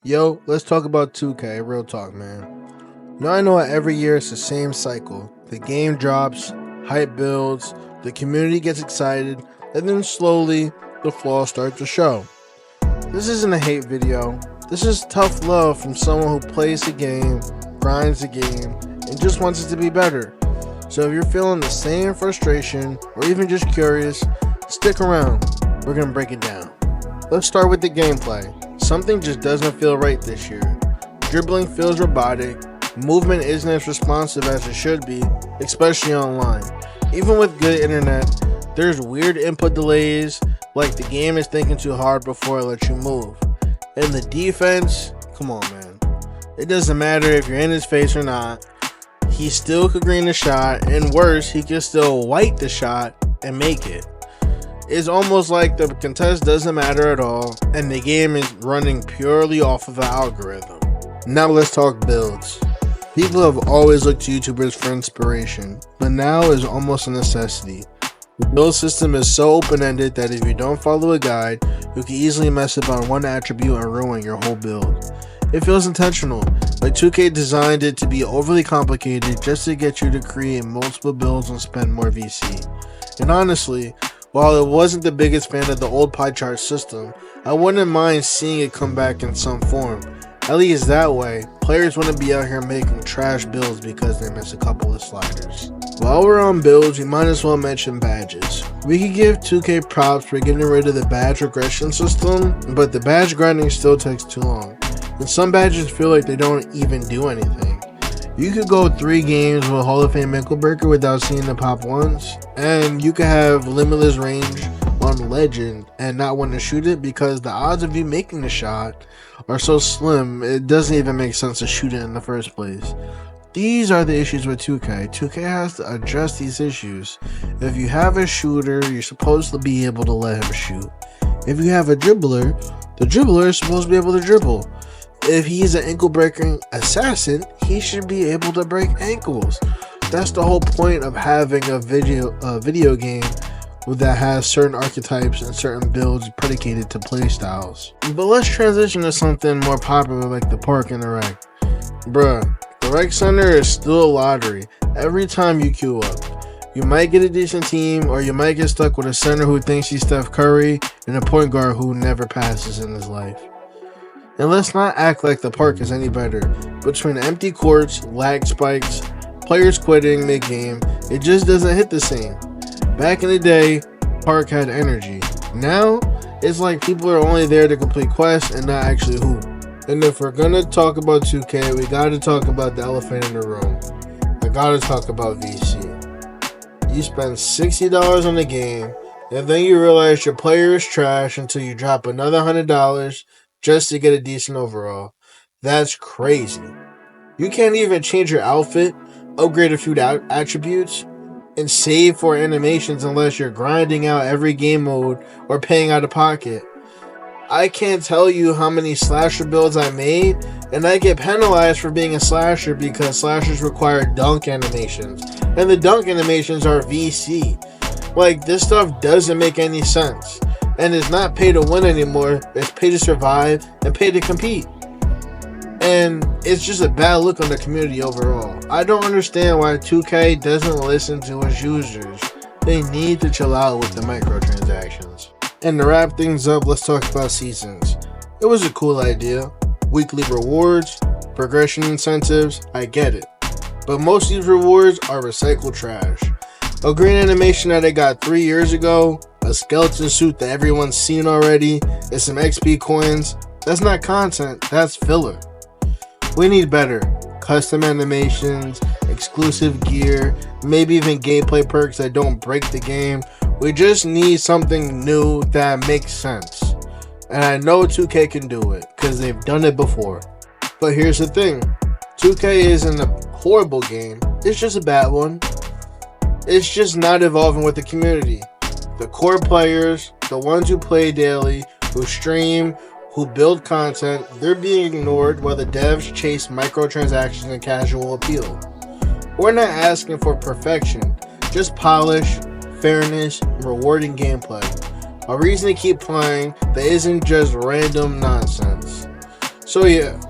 Yo, let's talk about 2K, real talk, man. Now I know every year it's the same cycle. The game drops, hype builds, the community gets excited, and then slowly the flaws start to show. This isn't a hate video. This is tough love from someone who plays the game, grinds the game, and just wants it to be better. So if you're feeling the same frustration or even just curious, stick around. We're gonna break it down. Let's start with the gameplay. Something just doesn't feel right this year. Dribbling feels robotic, movement isn't as responsive as it should be, especially online. Even with good internet, there's weird input delays, like the game is thinking too hard before it lets you move. And the defense, come on man. It doesn't matter if you're in his face or not, he still could green the shot, and worse, he can still white the shot and make it. It's almost like the contest doesn't matter at all, and the game is running purely off of an algorithm. Now let's talk builds. People have always looked to YouTubers for inspiration, but now is almost a necessity. The build system is so open-ended that if you don't follow a guide, you can easily mess up on one attribute and ruin your whole build. It feels intentional, like 2K designed it to be overly complicated just to get you to create multiple builds and spend more VC. And honestly, while I wasn't the biggest fan of the old pie chart system, I wouldn't mind seeing it come back in some form. At least that way, players wouldn't be out here making trash builds because they miss a couple of sliders. While we're on builds, we might as well mention badges. We could give 2K props for getting rid of the badge regression system, but the badge grinding still takes too long. And some badges feel like they don't even do anything. You could go 3 games with Hall of Fame ankle breaker without seeing the pop once, and you could have limitless range on legend and not want to shoot it because the odds of you making the shot are so slim it doesn't even make sense to shoot it in the first place. These are the issues with 2K. 2K has to address these issues. If you have a shooter, you're supposed to be able to let him shoot. If you have a dribbler, the dribbler is supposed to be able to dribble. If he's an ankle breaking assassin, he should be able to break ankles. That's the whole point of having a video game that has certain archetypes and certain builds predicated to playstyles. But let's transition to something more popular like the park and the rec. Bruh, the rec center is still a lottery every time you queue up. You might get a decent team, or you might get stuck with a center who thinks he's Steph Curry and a point guard who never passes in his life. And let's not act like the park is any better. Between empty courts, lag spikes, players quitting mid-game, it just doesn't hit the same. Back in the day, park had energy. Now, it's like people are only there to complete quests and not actually hoop. And if we're gonna talk about 2K, we gotta talk about the elephant in the room. I gotta talk about VC. You spend $60 on the game, and then you realize your player is trash until you drop another $100 just to get a decent overall. That's crazy. You can't even change your outfit, upgrade a few attributes, and save for animations unless you're grinding out every game mode or paying out of pocket. I can't tell you how many slasher builds I made, and I get penalized for being a slasher because slashers require dunk animations, and the dunk animations are VC. Like, this stuff doesn't make any sense. And it's not pay to win anymore, it's pay to survive and pay to compete. And it's just a bad look on the community overall. I don't understand why 2K doesn't listen to its users. They need to chill out with the microtransactions. And to wrap things up, let's talk about seasons. It was a cool idea. Weekly rewards, progression incentives, I get it. But most of these rewards are recycled trash. A green animation that I got 3 years ago, a skeleton suit that everyone's seen already, and some XP coins. That's not content, that's filler. We need better. Custom animations, exclusive gear, maybe even gameplay perks that don't break the game. We just need something new that makes sense. And I know 2K can do it, because they've done it before. But here's the thing. 2K isn't a horrible game, it's just a bad one. It's just not evolving with the community. The core players, the ones who play daily, who stream, who build content, they're being ignored while the devs chase microtransactions and casual appeal. We're not asking for perfection, just polish, fairness, and rewarding gameplay. A reason to keep playing that isn't just random nonsense. So yeah,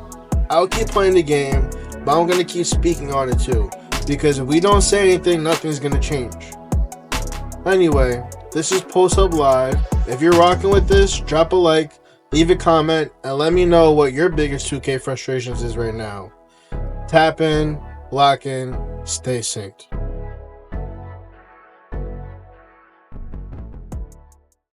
I'll keep playing the game, but I'm gonna keep speaking on it too. Because if we don't say anything, nothing's gonna change. Anyway, this is Post Up Live. If you're rocking with this, drop a like, leave a comment, and let me know what your biggest 2K frustrations is right now. Tap in, lock in, stay synced.